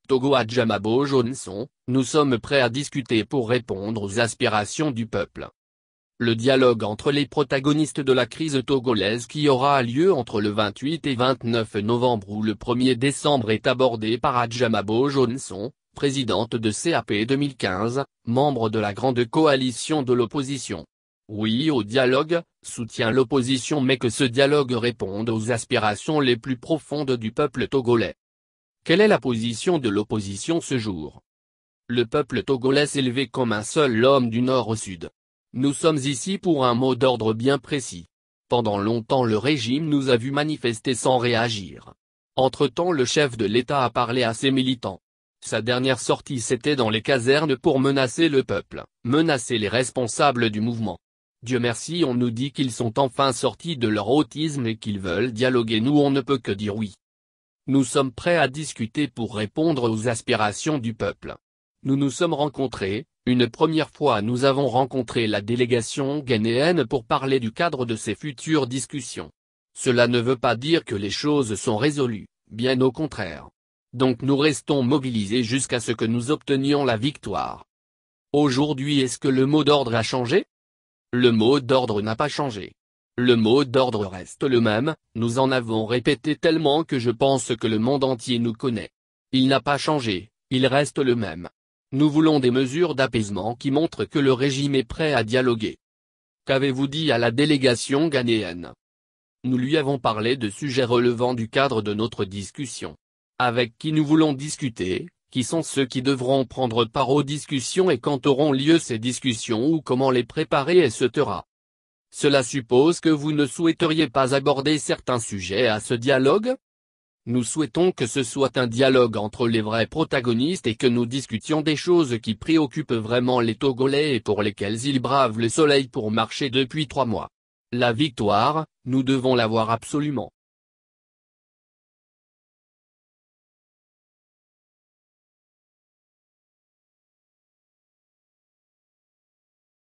Togo Adjamabo Johnson, nous sommes prêts à discuter pour répondre aux aspirations du peuple. Le dialogue entre les protagonistes de la crise togolaise qui aura lieu entre le 28 et 29 novembre ou le 1er décembre est abordé par Adjamabo Johnson, présidente de CAP 2015, membre de la grande coalition de l'opposition. Oui au dialogue, soutient l'opposition, mais que ce dialogue réponde aux aspirations les plus profondes du peuple togolais. Quelle est la position de l'opposition ce jour? Le peuple togolais s'est levé comme un seul homme du nord au sud. Nous sommes ici pour un mot d'ordre bien précis. Pendant longtemps le régime nous a vu manifester sans réagir. Entre-temps le chef de l'État a parlé à ses militants. Sa dernière sortie c'était dans les casernes pour menacer le peuple, menacer les responsables du mouvement. Dieu merci, on nous dit qu'ils sont enfin sortis de leur autisme et qu'ils veulent dialoguer, nous on ne peut que dire oui. Nous sommes prêts à discuter pour répondre aux aspirations du peuple. Nous nous sommes rencontrés, une première fois nous avons rencontré la délégation ghanéenne pour parler du cadre de ces futures discussions. Cela ne veut pas dire que les choses sont résolues, bien au contraire. Donc nous restons mobilisés jusqu'à ce que nous obtenions la victoire. Aujourd'hui est-ce que le mot d'ordre a changé? Le mot d'ordre n'a pas changé. Le mot d'ordre reste le même, nous en avons répété tellement que je pense que le monde entier nous connaît. Il n'a pas changé, il reste le même. Nous voulons des mesures d'apaisement qui montrent que le régime est prêt à dialoguer. Qu'avez-vous dit à la délégation ghanéenne? Nous lui avons parlé de sujets relevant du cadre de notre discussion. Avec qui nous voulons discuter, qui sont ceux qui devront prendre part aux discussions et quand auront lieu ces discussions ou comment les préparer, etc. Cela suppose que vous ne souhaiteriez pas aborder certains sujets à ce dialogue? Nous souhaitons que ce soit un dialogue entre les vrais protagonistes et que nous discutions des choses qui préoccupent vraiment les Togolais et pour lesquelles ils bravent le soleil pour marcher depuis 3 mois. La victoire, nous devons l'avoir absolument.